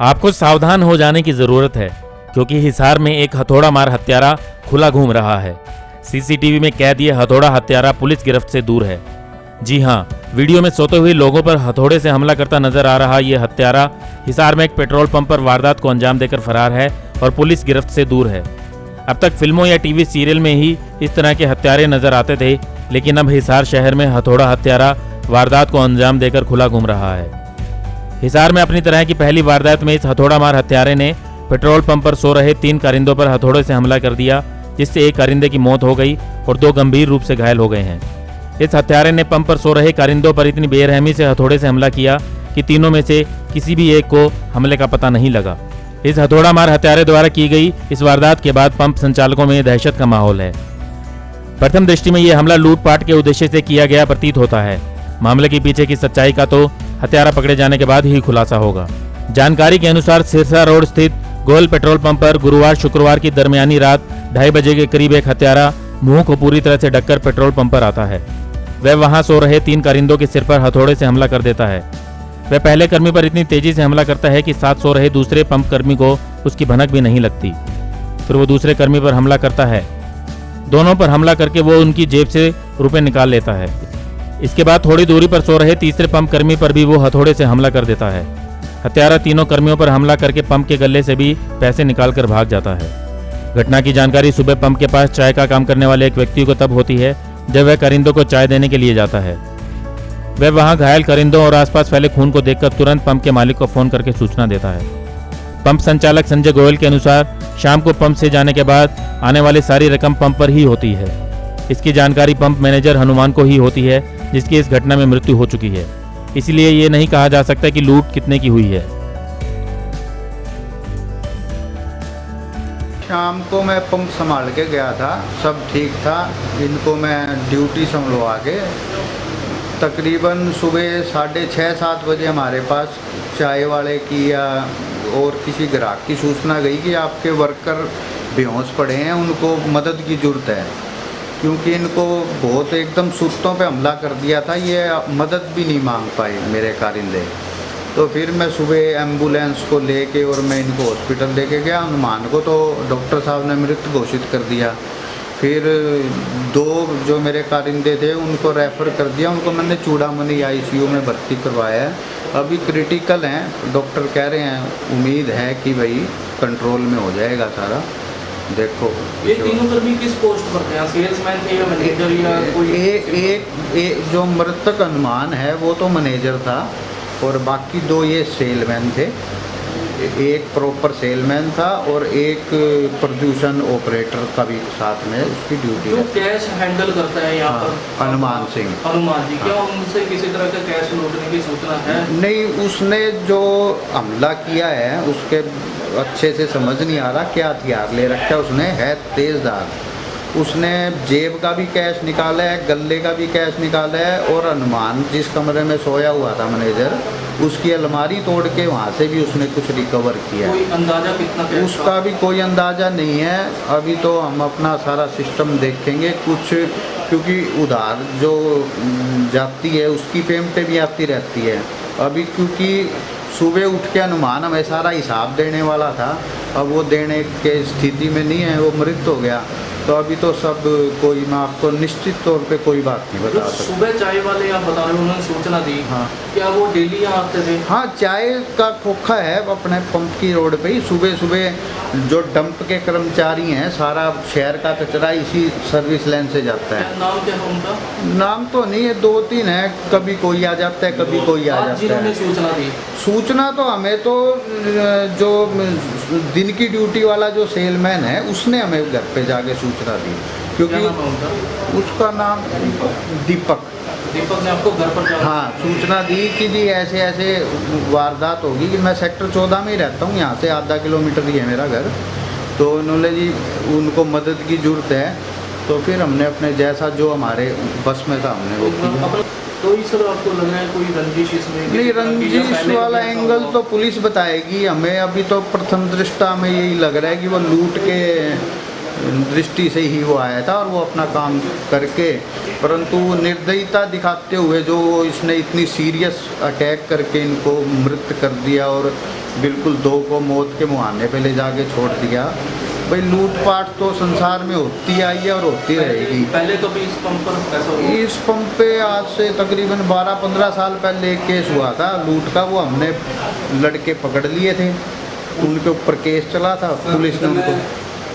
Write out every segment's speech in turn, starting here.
आपको सावधान हो जाने की जरूरत है क्योंकि हिसार में एक हथौड़ा मार हत्यारा खुला घूम रहा है। सीसीटीवी में कैद ये हथौड़ा हत्यारा पुलिस गिरफ्त से दूर है। जी हाँ, वीडियो में सोते हुए लोगों पर हथौड़े से हमला करता नजर आ रहा ये हत्यारा हिसार में एक पेट्रोल पंप पर वारदात को अंजाम देकर फरार है और पुलिस गिरफ्त से दूर है। अब तक फिल्मों या टीवी सीरियल में ही इस तरह के हत्यारे नजर आते थे, लेकिन अब हिसार शहर में हथौड़ा हत्यारा वारदात को अंजाम देकर खुला घूम रहा है। हिसार में अपनी तरह की पहली वारदात में इस हथौड़ा मार हत्यारे ने पेट्रोल पंप पर सो रहे 3 कारिंदों पर हथौड़े से हमला कर दिया, जिससे एक कारिंदे की मौत हो गई और 2 गंभीर रूप से घायल हो गए हैं। इस हत्यारे ने पंप पर सो रहे कारिंदों पर इतनी बेरहमी से हथौड़े से हमला किया कि तीनों में से किसी भी एक को हमले का पता नहीं लगा। इस हथौड़ा मार हत्यारे द्वारा की गई इस वारदात के बाद पंप संचालकों में दहशत का माहौल है। प्रथम दृष्टि में यह हमला लूटपाट के उद्देश्य से किया गया प्रतीत होता है। मामले के पीछे की सच्चाई का तो हत्यारा पकड़े जाने के बाद ही खुलासा होगा। जानकारी के अनुसार सिरसा रोड स्थित गोयल पेट्रोल पंप पर गुरुवार शुक्रवार की दरमियानी रात 2:30 बजे के करीब एक हत्यारा मुंह को पूरी तरह से ढककर पेट्रोल पंप पर आता है। वह वहां सो रहे 3 कारिंदों के सिर पर हथौड़े से हमला कर देता है। वह पहले कर्मी पर इतनी तेजी से हमला करता है कि साथ सो रहे दूसरे पंप कर्मी को उसकी भनक भी नहीं लगती। फिर वो दूसरे कर्मी पर हमला करता है। दोनों पर हमला करके वो उनकी जेब से रुपए निकाल लेता है। इसके बाद थोड़ी दूरी पर सो रहे तीसरे पंप कर्मी पर भी वो हथौड़े से हमला कर देता है। हत्यारा तीनों कर्मियों पर हमला करके पंप के गले से भी पैसे निकालकर भाग जाता है। घटना की जानकारी सुबह पंप के पास चाय का काम करने वाले एक व्यक्ति को तब होती है जब वह कारिंदों को चाय देने के लिए जाता है। वह वहां घायल कारिंदों और आसपास फैले खून को देखकर तुरंत पंप के मालिक को फोन करके सूचना देता है। पंप संचालक संजय गोयल के अनुसार शाम को पंप से जाने के बाद आने वाली सारी रकम पंप पर ही होती है। इसकी जानकारी पंप मैनेजर हनुमान को ही होती है, जिसकी इस घटना में मृत्यु हो चुकी है। इसलिए ये नहीं कहा जा सकता कि लूट कितने की हुई है। शाम को मैं पंप संभाल के गया था, सब ठीक था। इनको मैं ड्यूटी संभलवा के तकरीबन सुबह 6:30-7 बजे हमारे पास चाय वाले की या और किसी ग्राहक की सूचना गई कि आपके वर्कर बेहोश पड़े हैं, उनको मदद की ज़रूरत है। क्योंकि इनको बहुत एकदम सुस्तों पे हमला कर दिया था, ये मदद भी नहीं मांग पाए मेरे कारिंदे। तो फिर मैं सुबह एम्बुलेंस को लेके और मैं इनको हॉस्पिटल लेके गया। हनुमान को तो डॉक्टर साहब ने मृत घोषित कर दिया। फिर 2 जो मेरे कारिंदे थे उनको रेफ़र कर दिया। उनको मैंने चूड़ामणि ICU में भर्ती करवाया है। अभी क्रिटिकल हैं, डॉक्टर कह रहे हैं, उम्मीद है कि भाई कंट्रोल में हो जाएगा सारा। देखो ये तीनों कर्मी किस पोस्ट पर थे? सेल्समैन थे या मैनेजर या कोई? एक जो मृतक अनुमान है वो तो मैनेजर था और बाकी 2 ये सेलमैन थे। एक प्रॉपर सेलमैन था और एक प्रदूषण ऑपरेटर का भी साथ में उसकी ड्यूटी है। कैश हैंडल करता है यहाँ पर हनुमान सिंह। हनुमान जी, क्या उनसे किसी तरह का कैश लूटने की सूचना है? नहीं, उसने जो हमला किया है उसके अच्छे से समझ नहीं आ रहा क्या हथियार ले रखा है उसने। है तेज़दार। उसने जेब का भी कैश निकाला है, गले का भी कैश निकाला है और हनुमान जिस कमरे में सोया हुआ था मैनेजर, उसकी अलमारी तोड़ के वहाँ से भी उसने कुछ रिकवर किया। कोई अंदाजा कितना कैश? उसका भी कोई अंदाज़ा नहीं है। अभी तो हम अपना सारा सिस्टम देखेंगे कुछ, क्योंकि उधार जो जाती है उसकी पेमेंटें भी आती रहती है। अभी क्योंकि सुबह उठ के हनुमान हमें सारा हिसाब देने वाला था, अब वो देने के स्थिति में नहीं है, वो मृत हो गया। तो अभी तो सब कोई, मैं आपको निश्चित तौर पे कोई बात नहीं बता सकता। सुबह चाय वाले आप बता रहे हो उन्होंने सूचना दी, हाँ, क्या वो डेली यहाँ आते थे? हाँ, चाय का खोखा है अपने पंप की रोड पे ही। सुबह सुबह जो डंप के कर्मचारी हैं, सारा शहर का कचरा इसी सर्विस लाइन से जाता है। नाम क्या है उनका? नाम तो नहीं है, 2-3 है, कभी कोई आ जाता है, कभी कोई आ जाता है। सूचना दी? सूचना तो हमें तो जो दिन की ड्यूटी वाला जो सेलमैन है उसने हमें घर पे जाके सूचना दी, क्योंकि उसका नाम दीपक ने आपको घर पर? हाँ, सूचना दी कि जी ऐसे ऐसे वारदात होगी। कि मैं सेक्टर 14 में ही रहता हूँ, यहाँ से आधा किलोमीटर ही है मेरा घर। तो उन्होंने जी उनको मदद की ज़रूरत है, तो फिर हमने अपने जैसा जो हमारे बस में था हमने वो किया। तो इस सर आपको लग रहा है कोई रंजिश इसमें? नहीं, रंजिश वाला एंगल तो पुलिस बताएगी हमें। अभी तो प्रथम दृष्टा में यही लग रहा है कि वो लूट के दृष्टि से ही वो आया था और वो अपना काम करके, परंतु निर्दयता दिखाते हुए जो इसने इतनी सीरियस अटैक करके इनको मृत कर दिया और बिल्कुल दो को मौत के मुहाने पे ले जाके छोड़ दिया। भाई लूटपाट तो संसार में होती आई है और होती रहेगी। पहले तो भी इस पंप पर कैसा हुआ? इस पंप पे आज से तकरीबन 12-15 साल पहले एक केस हुआ था लूट का, वो हमने लड़के पकड़ लिए थे, उनके ऊपर केस चला था, पुलिस ने उनको।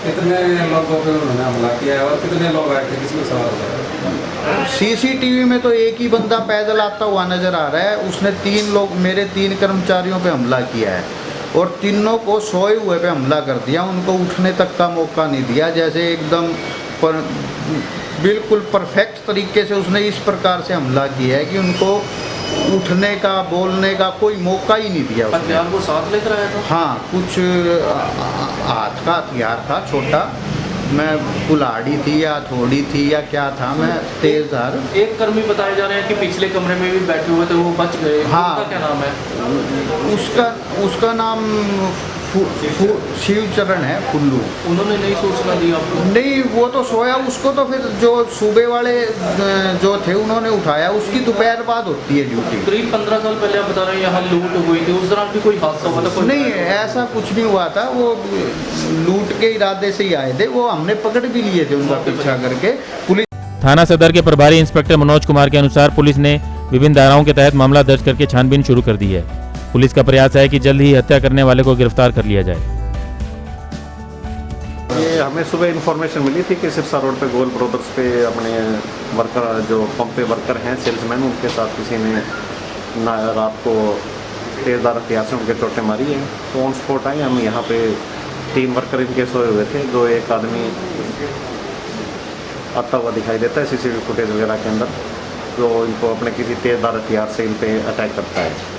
कितने लोगों पे उन्होंने हमला किया है और कितने लोग आए थे, किसमें सवार हुआ? सीसीटीवी में तो एक ही बंदा पैदल आता हुआ नजर आ रहा है, उसने 3 लोग मेरे 3 कर्मचारियों पे हमला किया है और तीनों को सोए हुए पे हमला कर दिया, उनको उठने तक का मौका नहीं दिया। जैसे एकदम बिल्कुल परफेक्ट तरीके से उसने इस प्रकार से हमला किया है कि उनको उठने का बोलने का कोई मौका ही नहीं दिया। हथियार को साथ लेकर आया था? हाँ, कुछ हाथ का हथियार था छोटा, मैं कुल्हाड़ी थी या हथौड़ी थी या क्या था, मैं तेज धार। एक कर्मी बताए जा रहे हैं कि पिछले कमरे में भी बैठे हुए थे, वो बच गए। हाँ। उनका क्या नाम है? उसका नाम शिवचरण है, फुल्लू। उन्होंने नहीं सूचना दी आपको? नहीं, वो तो सोया, उसको तो फिर जो सूबे वाले जो थे उन्होंने उठाया, उसकी दोपहर बाद होती है ड्यूटी। करीब 15 साल पहले आप बता रहे हैं यहाँ लूट हुई थी, उस दौरान भी कोई हादसा हुआ था? नहीं, ऐसा कुछ नहीं हुआ था, वो लूट के इरादे से ही आए थे, वो हमने पकड़ भी लिए थे उनका पीछा करके। पुलिस थाना सदर के प्रभारी इंस्पेक्टर मनोज कुमार के अनुसार पुलिस ने विभिन्न धाराओं के तहत मामला दर्ज करके छानबीन शुरू कर दी है। पुलिस का प्रयास है कि जल्द ही हत्या करने वाले को गिरफ्तार कर लिया जाए। ये हमें सुबह इन्फॉर्मेशन मिली थी कि सिरसा रोड पे गोल ब्रोदर्स पे अपने वर्कर जो पंप पे वर्कर हैं सेल्समैन, उनके साथ किसी ने रात को तेज़दार हथियार से उनके चोटें मारी हैं। तो ऑन स्पॉट आए हम, यहाँ पे 3 वर्कर इनके सोए हुए थे, जो एक आदमी आता हुआ दिखाई देता है सीसीटीवी फुटेज वगैरह के अंदर, जो इनको अपने किसी तेज़दार हथियार से इन पे अटैक करता है।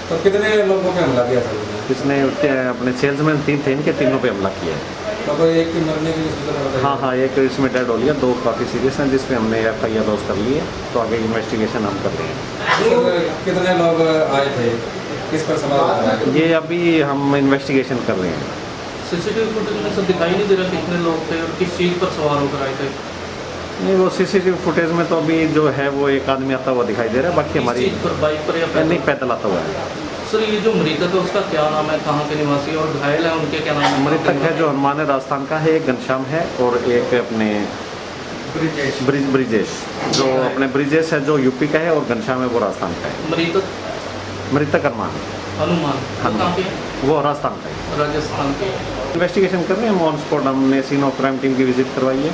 तो कितने लोगों पे हमला किया सर? इसने अपने सेल्समैन 3 थे, इनके तीनों पे हमला किया है। तो कोई एक की मरने की सूचना बताई? हाँ, एक इसमें डेड हो लिया, 2 काफ़ी सीरियस हैं, जिसमें हमने FIR लॉस कर ली है। तो आगे इन्वेस्टिगेशन हम कर रहे हैं। सर कितने लोग आए थे, किस पर सवार हुआ? ये अभी हम इन्वेस्टिगेशन कर रहे हैं। सीसीटीवी फुटेज में सब दिखाई नहीं दे रहा कितने लोग थे और किस चीज़ पर सवार होकर आए थे? नहीं, वो सीसीटीवी फुटेज में तो अभी जो है वो एक आदमी आता हुआ दिखाई दे रहा है, बाकी हमारी किस चीज़ पर, बाइक पर या पैदल? नहीं, पैदल आता हुआ है। सर ये जो मृतक है उसका क्या नाम है, कहाँ के निवासी, और घायल है उनके क्या नाम है? मृतक है जो हनुमान राजस्थान का है, एक घनश्याम है और एक अपने ब्रिजेश, जो अपने ब्रिजेश है जो यूपी का है और घनश्याम है वो राजस्थान का है। मृतक हनुमान कहाँ के हैं? वो राजस्थान का है। राजस्थान के। इन्वेस्टिगेशन कर रहे हैं, ऑन स्पॉट हमने सीन ऑफ क्राइम टीम की विजिट करवाई है।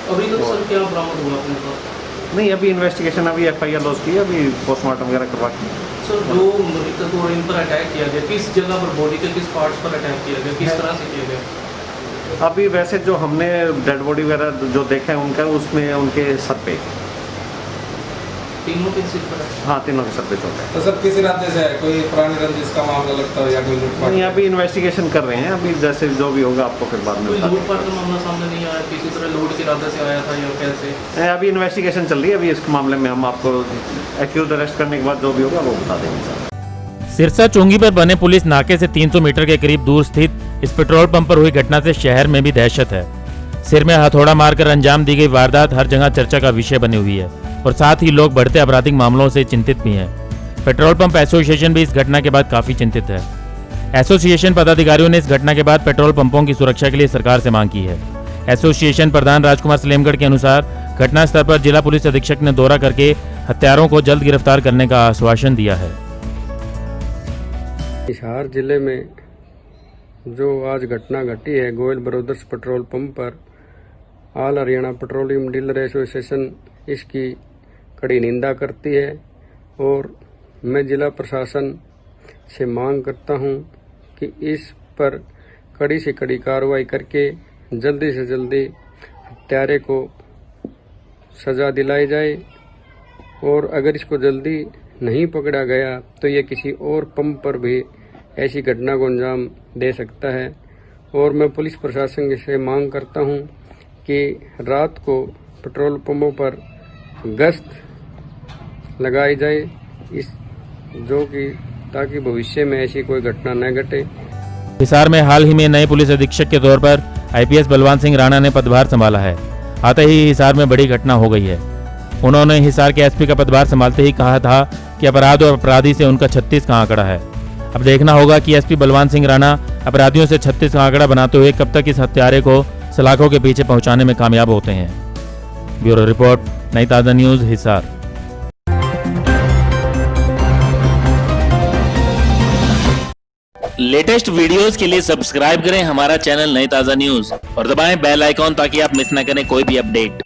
अभी तक सर क्या बरामद हुआ अपने पास? नहीं, अभी इन्वेस्टिगेशन, अभी FIR लॉस की है, अभी पोस्टमार्टम वगैरह करवा के। सर जो मृतक और इन पर अटैक किया गया, किस जगह पर, बॉडी के किस पार्ट्स पर अटैक किया गया, किस तरह से किया गया? अभी वैसे जो हमने डेड बॉडी वगैरह जो देखा है उनका, उसमें उनके सर पे, तीनों के सिर पर है? हाँ, तीनों के सर पे चोट है। तो सर किस इरादे से है, कोई पुरानी रंजिश का मामला लगता है या कोई लूटपाट? नहीं, अभी इन्वेस्टिगेशन कर रहे हैं, अभी जैसे जो भी होगा आपको फिर बाद में कोई बता देंगे। लूटपाट का मामला सामने नहीं आया, किसी तरह लूट के इरादे से आया था या कैसे? अभी इन्वेस्टिगेशन चल रही है, अभी इस मामले में हम आपको एक्यूज अरेस्ट करने के बाद जो भी होगा वो बता देंगे सर। सिरसा चोंगी पर बने पुलिस नाके से 300 मीटर के करीब दूर स्थित इस पेट्रोल पंप पर हुई घटना से शहर में भी दहशत है। सिर में हथौड़ा मारकर अंजाम दी गई वारदात हर जगह चर्चा का विषय बनी हुई है और साथ ही लोग बढ़ते आपराधिक मामलों से चिंतित भी हैं। पेट्रोल पंप एसोसिएशन भी इस घटना के बाद काफी चिंतित है। एसोसिएशन पदाधिकारियों ने इस घटना के बाद पेट्रोल पंपों की सुरक्षा के लिए सरकार से मांग की है। एसोसिएशन प्रधान राजकुमार सलेमगढ़ के अनुसार घटनास्थल पर जिला पुलिस अधीक्षक ने दौरा करके हत्यारों को जल्द गिरफ्तार करने का आश्वासन दिया है। हिसार जिले में जो आज घटना घटी है गोयल ब्रोदर्स पेट्रोल पंप पर, all Haryana petroleum dealer association इसकी कड़ी निंदा करती है और मैं जिला प्रशासन से मांग करता हूं कि इस पर कड़ी से कड़ी कार्रवाई करके जल्दी से जल्दी हत्यारे को सजा दिलाई जाए और अगर इसको जल्दी नहीं पकड़ा गया तो ये किसी और पंप पर भी ऐसी घटना को अंजाम दे सकता है। और मैं पुलिस प्रशासन से मांग करता हूं कि रात को पेट्रोल पंपों पर गश्त लगाई जाए इस जो कि ताकि भविष्य में ऐसी कोई घटना न घटे। हिसार में हाल ही में नए पुलिस अधीक्षक के तौर पर आईपीएस बलवान सिंह राणा ने पदभार संभाला है। आते ही हिसार में बड़ी घटना हो गई है। उन्होंने हिसार के एसपी का पदभार संभालते ही कहा था कि अपराध और अपराधी से उनका 36 का आंकड़ा है। अब देखना होगा कि एसपी बलवान सिंह राणा अपराधियों से 36 का आंकड़ा बनाते हुए कब तक इस हत्यारे को सलाखों के पीछे पहुंचाने में कामयाब होते हैं। ब्यूरो रिपोर्ट, नई ताज़ा न्यूज, हिसार। लेटेस्ट वीडियोस के लिए सब्सक्राइब करें हमारा चैनल नई ताज़ा न्यूज और दबाएं बेल आइकॉन ताकि आप मिस न करें कोई भी अपडेट।